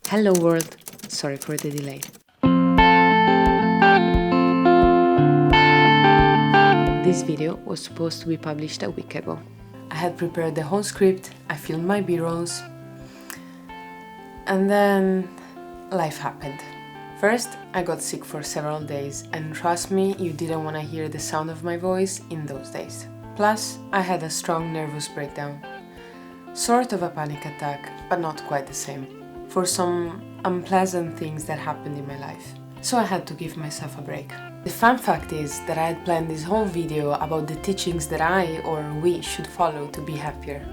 Hello world, sorry for the delay. This video was supposed to be published a week ago. I had prepared the whole script, I filmed my b-rolls, and then life happened. First, I got sick for several days, and trust me, you didn't want to hear the sound of my voice in those days. Plus, I had a strong nervous breakdown. Sort of a panic attack, but not quite the same, for some unpleasant things that happened in my life. So I had to give myself a break. The fun fact is that I had planned this whole video about the teachings that I or we should follow to be happier.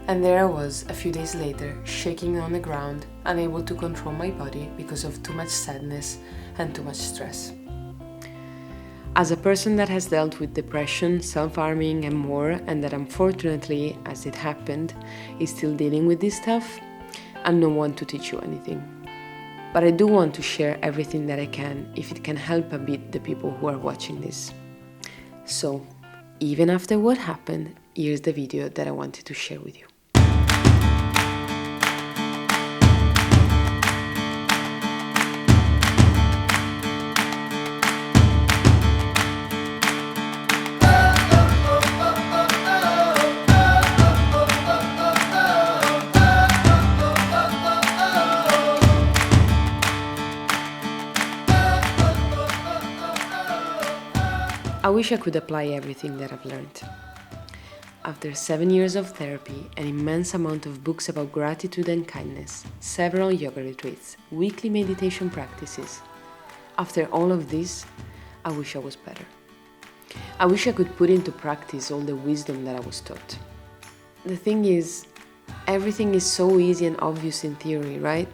And there I was, a few days later, shaking on the ground, unable to control my body because of too much sadness and too much stress. As a person that has dealt with depression, self-harming and more, and that unfortunately, as it happened, is still dealing with this stuff, I'm no one to teach you anything. But I do want to share everything that I can, if it can help a bit the people who are watching this. So, even after what happened, here's the video that I wanted to share with you. I wish I could apply everything that I've learned. After 7 years of therapy, an immense amount of books about gratitude and kindness, several yoga retreats, weekly meditation practices. After all of this, I wish I was better. I wish I could put into practice all the wisdom that I was taught. The thing is, everything is so easy and obvious in theory, right?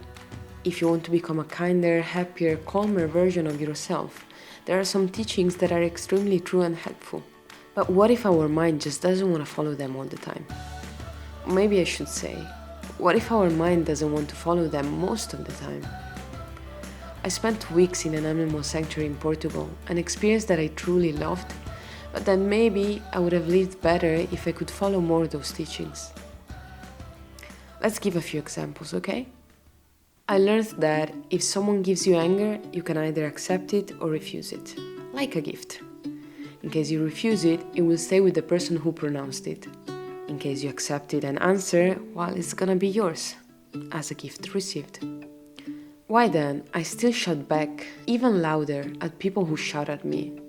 If you want to become a kinder, happier, calmer version of yourself, there are some teachings that are extremely true and helpful. But what if our mind just doesn't want to follow them all the time? Maybe I should say, what if our mind doesn't want to follow them most of the time? I spent weeks in an animal sanctuary in Portugal, an experience that I truly loved, but then maybe I would have lived better if I could follow more of those teachings. Let's give a few examples, okay? I learned that if someone gives you anger, you can either accept it or refuse it, like a gift. In case you refuse it, it will stay with the person who pronounced it. In case you accept it and answer, well, it's gonna be yours, as a gift received. Why then, I still shout back, even louder, at people who shout at me.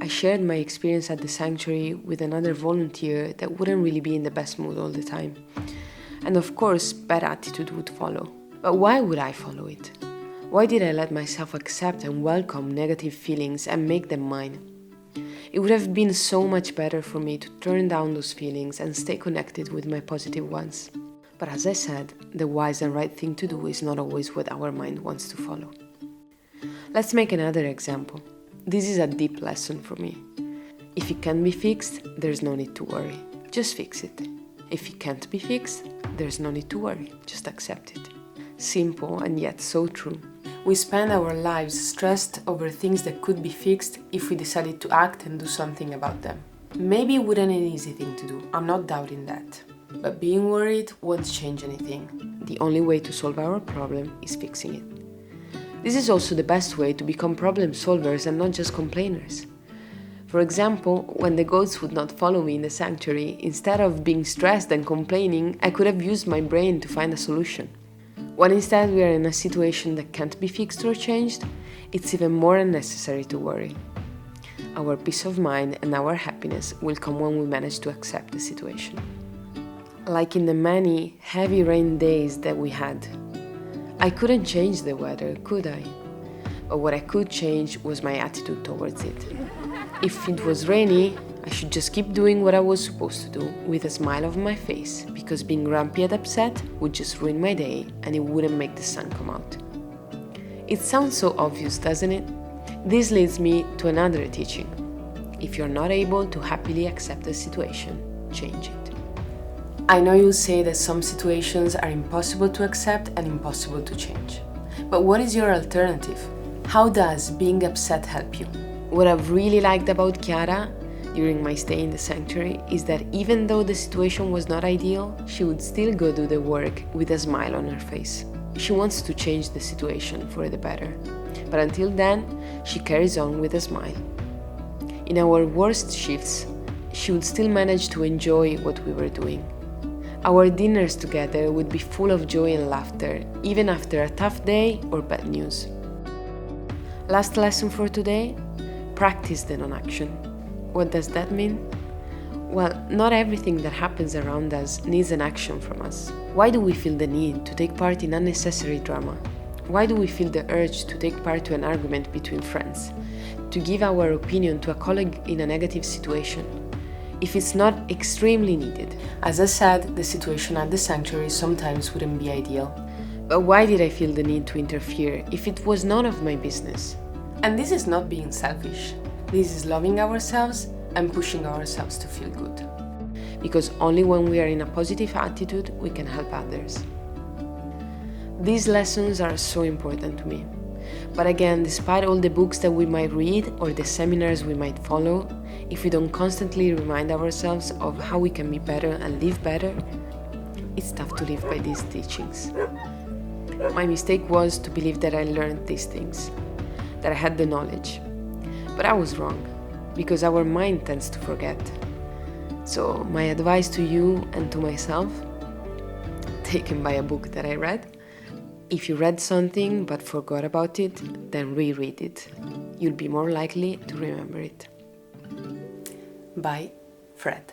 I shared my experience at the sanctuary with another volunteer that wouldn't really be in the best mood all the time. And of course, bad attitude would follow. But why would I follow it? Why did I let myself accept and welcome negative feelings and make them mine? It would have been so much better for me to turn down those feelings and stay connected with my positive ones. But as I said, the wise and right thing to do is not always what our mind wants to follow. Let's make another example. This is a deep lesson for me. If it can be fixed, there's no need to worry. Just fix it. If it can't be fixed, there's no need to worry. Just accept it. Simple and yet so true. We spend our lives stressed over things that could be fixed if we decided to act and do something about them. Maybe it wouldn't be an easy thing to do, I'm not doubting that. But being worried won't change anything. The only way to solve our problem is fixing it. This is also the best way to become problem solvers and not just complainers. For example, when the goats would not follow me in the sanctuary, instead of being stressed and complaining, I could have used my brain to find a solution. When instead we are in a situation that can't be fixed or changed, it's even more unnecessary to worry. Our peace of mind and our happiness will come when we manage to accept the situation. Like in the many heavy rain days that we had, I couldn't change the weather, could I? But what I could change was my attitude towards it. If it was rainy, I should just keep doing what I was supposed to do with a smile on my face, because being grumpy and upset would just ruin my day and it wouldn't make the sun come out. It sounds so obvious, doesn't it? This leads me to another teaching. If you're not able to happily accept the situation, change it. I know you'll say that some situations are impossible to accept and impossible to change. But what is your alternative? How does being upset help you? What I've really liked about Chiara during my stay in the sanctuary is that even though the situation was not ideal, she would still go do the work with a smile on her face. She wants to change the situation for the better. But until then, she carries on with a smile. In our worst shifts, she would still manage to enjoy what we were doing. Our dinners together would be full of joy and laughter, even after a tough day or bad news. Last lesson for today: practice the non-action. What does that mean? Well, not everything that happens around us needs an action from us. Why do we feel the need to take part in unnecessary drama? Why do we feel the urge to take part to an argument between friends? To give our opinion to a colleague in a negative situation? If it's not extremely needed. As I said, the situation at the sanctuary sometimes wouldn't be ideal. But why did I feel the need to interfere if it was none of my business? And this is not being selfish. This is loving ourselves and pushing ourselves to feel good. Because only when we are in a positive attitude, we can help others. These lessons are so important to me. But again, despite all the books that we might read or the seminars we might follow, if we don't constantly remind ourselves of how we can be better and live better, it's tough to live by these teachings. My mistake was to believe that I learned these things, that I had the knowledge. But I was wrong, because our mind tends to forget. So my advice to you and to myself, taken by a book that I read: if you read something but forgot about it, then reread it. You'll be more likely to remember it. Bye, Fred.